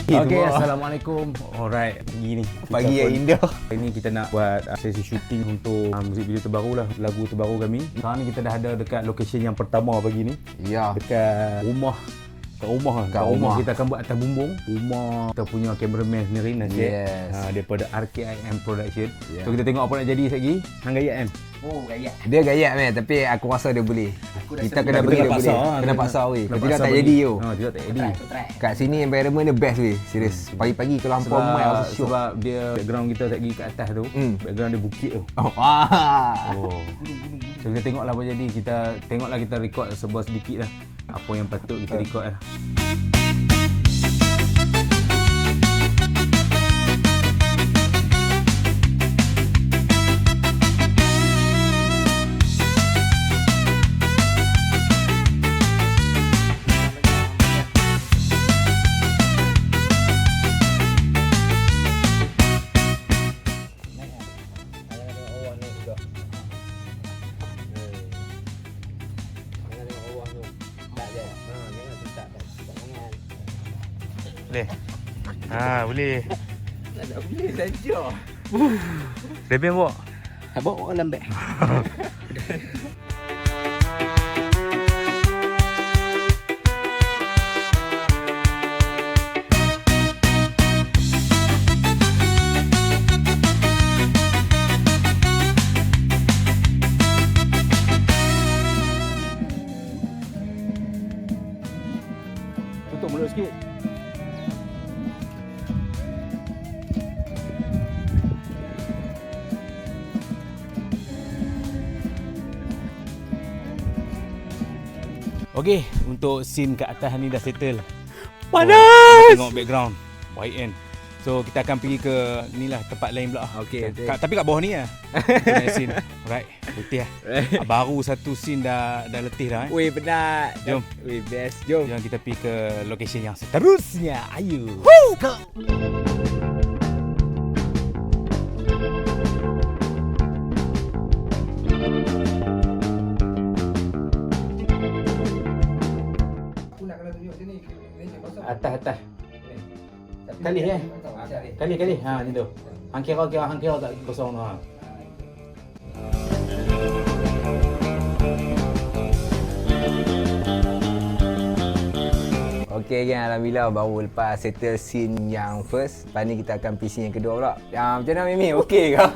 Okay, Assalamualaikum. Alright, Pagi yang indah. Hari ni kita nak buat sesi syuting untuk muzik video terbaru lah, lagu terbaru kami. Sekarang ni kita dah ada dekat location yang pertama pagi ni. Ya. Dekat rumah. Kat rumah kita akan buat atas bumbung. Rumah kita punya cameraman sendiri Najib. Yes. Daripada RKIM Production. Yeah. So kita tengok apa nak jadi sekejap. Hang gayat kan? Oh, gaya. Dia gayat meh, tapi aku rasa dia boleh. Kita kena bagi dia boleh. Kena paksa weh. Kalau tidak tak jadi yo. Tidak tak jadi. Kat sini environment dia best weh. Serius. Pagi-pagi kalau hampa mai rasa syok. Sebab dia background kita sekejap kat atas tu. Background dia bukit tu. Oh. So kita tengoklah apa jadi. Kita record sebuah sedikit lah. Apa yang patut kita record lah. Boleh. Boleh. Tak boleh saja. Lebih bawa. Bawa orang lambat. Tutup mulut sikit. Okey, untuk scene kat atas ni dah settle. Panas! Tengok background. Baik kan. So kita akan pergi ke ni lah tempat lain pula. Okey. Tapi kat bawah ni lah. Kita scene. Alright, letih lah. Baru satu scene dah letih dah. Weh, penat. Jom. Weh, best. Jom. Jom kita pergi ke location yang seterusnya. Ayo. Go. Atas. Kali eh. Kali. Ha, ni tu. Hang kira tak kosong tu. Ha. Okey kan, alhamdulillah baru lepas settle scene yang first. Lepas ni kita akan pergi scene yang kedua pula. Macam mana Mimi? Okey ke?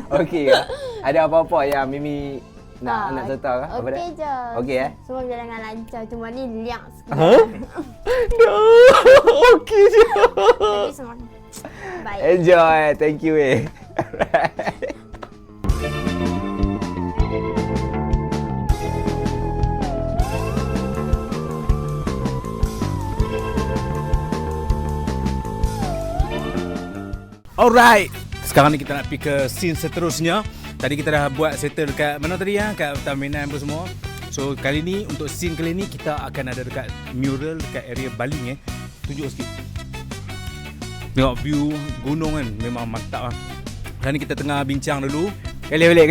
Okey ke? Ada apa-apa yang Mimi nak tahu ke? Okey je. Okey Semua berjalan dengan lancar. Cuma ni liang sikit. Okey je. Tapi semua baik. Enjoy. Thank you eh. Alright. Sekarang ni kita nak pergi ke scene seterusnya. Tadi kita dah buat settle dekat mana tadi ya? Kat Taminan apa semua. So kali ni untuk scene kali ni kita akan ada dekat mural dekat area Baling Tunjuk sikit. Tengok view gunung kan, memang mantap lah. Sekarang ni kita tengah bincang dulu. Kali balik.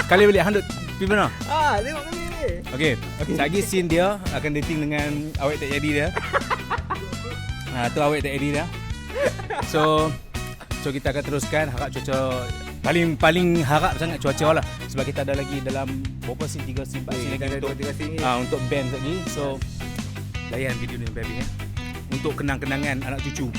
Kali balik 100 pergi mana? Tengok kali ni. Okey. Lagi scene dia akan dating dengan awet tak jadi dia. Tu awet tak jadi dia. So kita akan teruskan. Harap cuaca paling harap sangat cuaca lah. Sebab kita ada lagi dalam berapa scene, 3 scene, 4 scene lagi untuk band lagi. So layan video ni baby ya. Untuk kenang-kenangan anak cucu.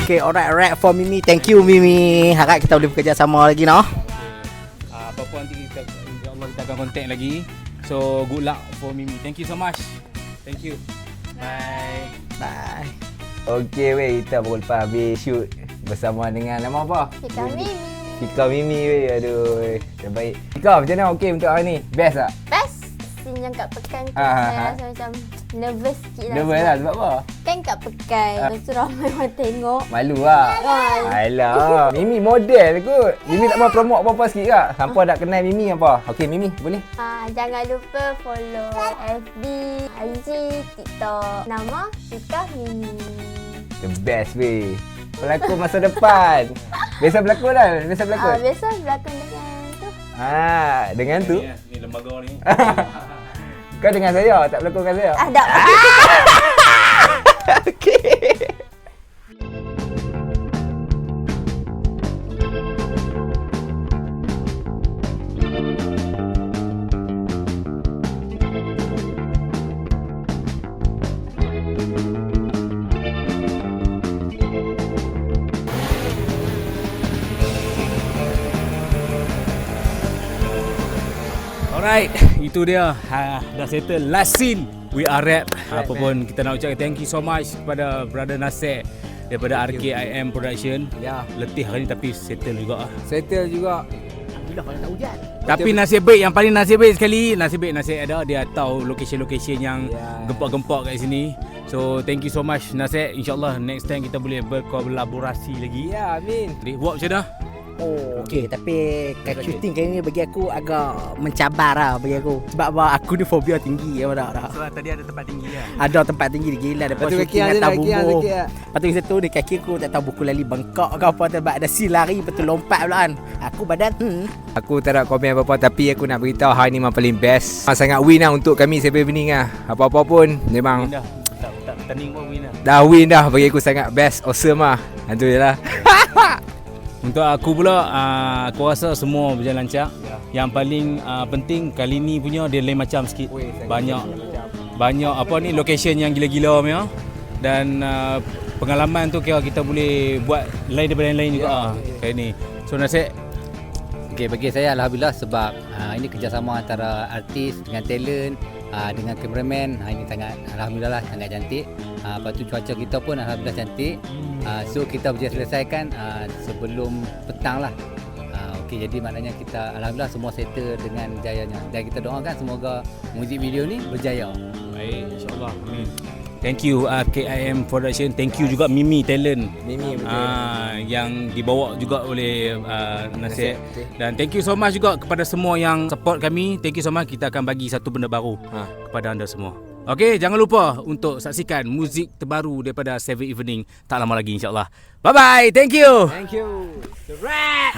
Okay, alright for Mimi. Thank you Mimi. Harap kita boleh bekerja sama lagi noh. Apa-apa nanti insya-Allah kita akan contact lagi. So good luck for Mimi. Thank you so much. Thank you. Bye. Bye. Okey weh, kita baru lepas habis shoot bersama dengan nama apa? Fika Mimi weh. Aduh, terbaik. Fika, macam mana okey untuk hari ni? Best tak? Best. scene yang kat Pekan tu Ah, saya rasa macam nervous sikit lah. Nervous lah sebab apa? Kan kat Pekan. Lepas tu ramai orang tengok. Malu lah. Alah, Mimi model kot. Mimi tak mau promote apa-apa sikit tak? Hampa nak kenal Mimi apa? Okey Mimi, boleh? Jangan lupa follow FB, IG, TikTok. Nama Tika Mimi. The best weh. Pelakon masa depan. Biasa berlakon lah, biasa berlakon. Biasa berlakon dengan tu. Dengan tu. Ni lembaga ni. Kau dengan saya, tak berlakon dengan saya. Tak. Okey. Alright, itu dia. Dah settle last scene. We are rap. Apa pun kita nak ucapkan thank you so much kepada brother Nasir daripada RKIM Production. Ya, Letih hari ni tapi settle juga. settle juga. Alhamdulillah kalau tak hujan. Tapi nasib baik, yang paling nasib baik sekali, nasib baik Nasir ada, dia tahu location-location yang Ya. gempak-gempak kat sini. So thank you so much Nasir. InsyaAllah next time kita boleh berkolaborasi lagi. Ya, amin. Jadi buat macam mana? Oh, okey. Tapi kat shooting kali ni bagi aku agak mencabar lah bagi aku. Sebab aku ni fobia tinggi ya tak. Sebab tadi ada tempat tinggi lah. Ada tempat tinggi gila depan Lepas tu shooting kaki atas ada, bubuh. kaki ada. Lepas tu situ di kaki aku tak tahu buku lali bengkak ke apa sebab ada si lari betul lompat pula kan. Aku badan Aku tak nak komen apa-apa tapi aku nak beritahu hari ni memang paling best. Sangat win lah untuk kami Seven Evening lah. Apa-apa pun memang Win dah. Tak tanding pun win lah. dah win dah, bagi aku sangat best, awesome lah. Itu je lah. Untuk aku pula, aku rasa semua berjalan lancar. Yang paling penting kali ni punya dia lain macam sikit. Banyak apa ni location yang gila-gila punya. Dan pengalaman tu kira kita boleh buat lain daripada yang lain juga kali ni. So Nasir, Okay, bagi saya Alhamdulillah sebab ini kerjasama antara artis dengan talent dengan kameraman. Ini sangat Alhamdulillah lah, sangat cantik. Lepas tu cuaca kita pun Alhamdulillah cantik. So kita boleh selesaikan sebelum petang lah. Okay, jadi maknanya kita Alhamdulillah semua settle dengan jayanya. Dan kita doakan semoga muzik video ni berjaya. baik, insyaAllah. Amin. Thank you KIM Production. Thank you juga Mimi Talent. Mimi betul. Yang dibawa juga oleh Nasir. Dan thank you so much juga kepada semua yang support kami. Thank you so much. Kita akan bagi satu benda baru kepada anda semua. Okey, jangan lupa untuk saksikan muzik terbaru daripada Seven Evening tak lama lagi insyaAllah. Bye bye. Thank you. Thank you. rat.